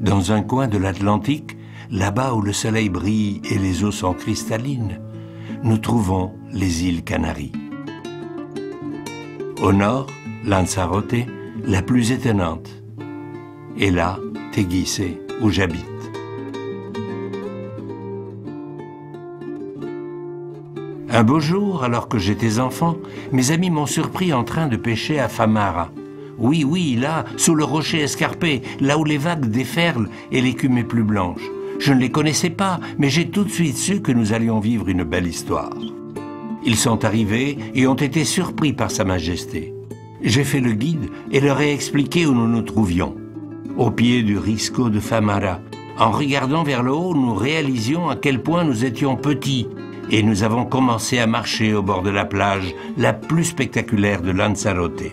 Dans un coin de l'Atlantique, là-bas où le soleil brille et les eaux sont cristallines, nous trouvons les îles Canaries. Au nord, Lanzarote, la plus étonnante. Et là, Teguise, où j'habite. Un beau jour, alors que j'étais enfant, mes amis m'ont surpris en train de pêcher à Famara. Oui, là, sous le rocher escarpé, là où les vagues déferlent et l'écume est plus blanche. Je ne les connaissais pas, mais j'ai tout de suite su que nous allions vivre une belle histoire. Ils sont arrivés et ont été surpris par Sa Majesté. J'ai fait le guide et leur ai expliqué où nous nous trouvions. Au pied du Risco de Famara. En regardant vers le haut, nous réalisions à quel point nous étions petits et nous avons commencé à marcher au bord de la plage la plus spectaculaire de Lanzarote.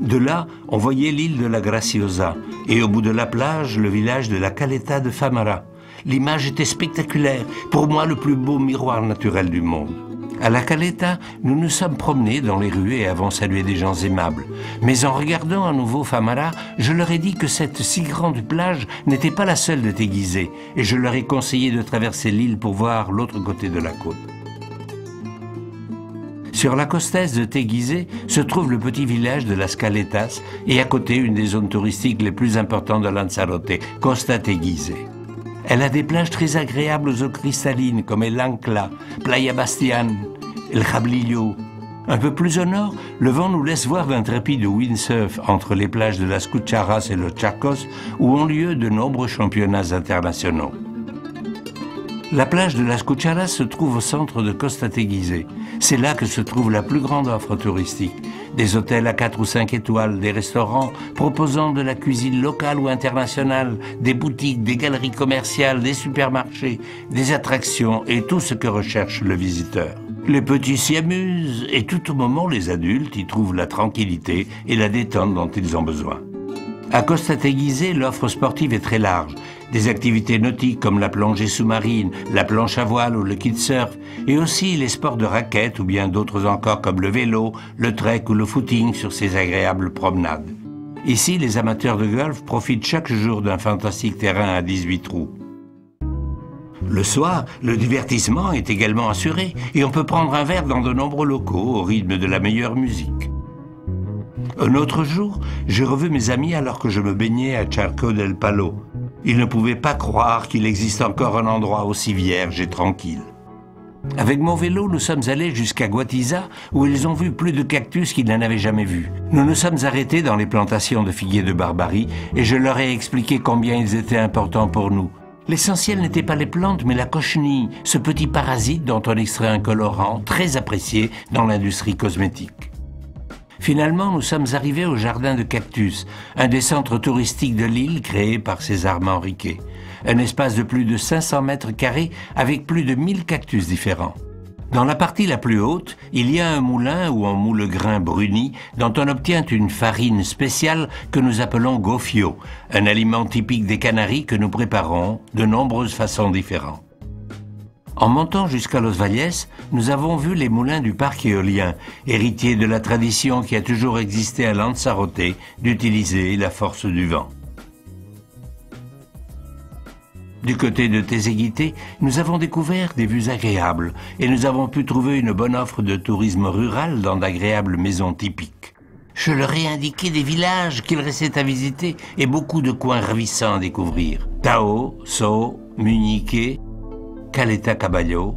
De là, on voyait l'île de la Graciosa et au bout de la plage, le village de la Caleta de Famara. L'image était spectaculaire, pour moi le plus beau miroir naturel du monde. À la Caleta, nous nous sommes promenés dans les rues et avons salué des gens aimables. Mais en regardant à nouveau Famara, je leur ai dit que cette si grande plage n'était pas la seule de Teguise et je leur ai conseillé de traverser l'île pour voir l'autre côté de la côte. Sur la costesse de Teguise se trouve le petit village de Las Caletas et à côté une des zones touristiques les plus importantes de Lanzarote, Costa Teguise. Elle a des plages très agréables aux eaux cristallines comme El Ancla, Playa Bastián, El Jablillo. Un peu plus au nord, le vent nous laisse voir d'intrépides windsurf entre les plages de Las Cucharas et Los Chacos où ont lieu de nombreux championnats internationaux. La plage de Las Cucharas se trouve au centre de Costa Teguise. C'est là que se trouve la plus grande offre touristique. Des hôtels à 4 ou 5 étoiles, des restaurants proposant de la cuisine locale ou internationale, des boutiques, des galeries commerciales, des supermarchés, des attractions et tout ce que recherche le visiteur. Les petits s'y amusent et tout au moment les adultes y trouvent la tranquillité et la détente dont ils ont besoin. À Costa Teguise, l'offre sportive est très large. Des activités nautiques comme la plongée sous-marine, la planche à voile ou le kitesurf, et aussi les sports de raquettes ou bien d'autres encore comme le vélo, le trek ou le footing sur ces agréables promenades. Ici, les amateurs de golf profitent chaque jour d'un fantastique terrain à 18 trous. Le soir, le divertissement est également assuré et on peut prendre un verre dans de nombreux locaux au rythme de la meilleure musique. Un autre jour, j'ai revu mes amis alors que je me baignais à Charco del Palo. Ils ne pouvaient pas croire qu'il existe encore un endroit aussi vierge et tranquille. Avec mon vélo, nous sommes allés jusqu'à Guatiza où ils ont vu plus de cactus qu'ils n'en avaient jamais vus. Nous nous sommes arrêtés dans les plantations de figuiers de Barbarie et je leur ai expliqué combien ils étaient importants pour nous. L'essentiel n'était pas les plantes mais la cochenille, ce petit parasite dont on extrait un colorant très apprécié dans l'industrie cosmétique. Finalement, nous sommes arrivés au jardin de cactus, un des centres touristiques de l'île créé par César Manrique. Un espace de plus de 500 mètres carrés avec plus de 1000 cactus différents. Dans la partie la plus haute, il y a un moulin où on moule le grain bruni dont on obtient une farine spéciale que nous appelons gofio, un aliment typique des Canaries que nous préparons de nombreuses façons différentes. En montant jusqu'à Los Valles, nous avons vu les moulins du parc éolien, héritier de la tradition qui a toujours existé à Lanzarote d'utiliser la force du vent. Du côté de Tezeguite, nous avons découvert des vues agréables et nous avons pu trouver une bonne offre de tourisme rural dans d'agréables maisons typiques. Je leur ai indiqué des villages qu'il restait à visiter et beaucoup de coins ravissants à découvrir. Tao, So, Munique, Caleta Caballo.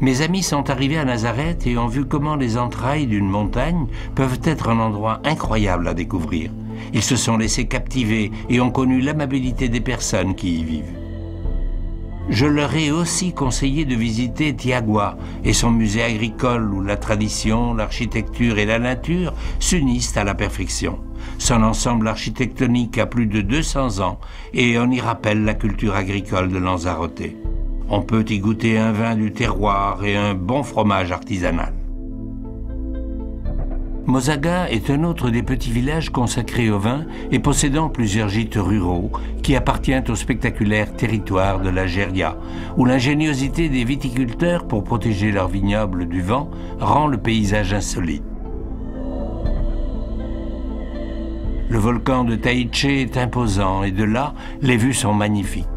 Mes amis sont arrivés à Nazareth et ont vu comment les entrailles d'une montagne peuvent être un endroit incroyable à découvrir. Ils se sont laissés captiver et ont connu l'amabilité des personnes qui y vivent. Je leur ai aussi conseillé de visiter Tiagua et son musée agricole où la tradition, l'architecture et la nature s'unissent à la perfection. Son ensemble architectonique a plus de 200 ans et on y rappelle la culture agricole de Lanzarote. On peut y goûter un vin du terroir et un bon fromage artisanal. Mozaga est un autre des petits villages consacrés au vin et possédant plusieurs gîtes ruraux qui appartiennent au spectaculaire territoire de la Geria, où l'ingéniosité des viticulteurs pour protéger leurs vignobles du vent rend le paysage insolite. Le volcan de Taiche est imposant et de là, les vues sont magnifiques.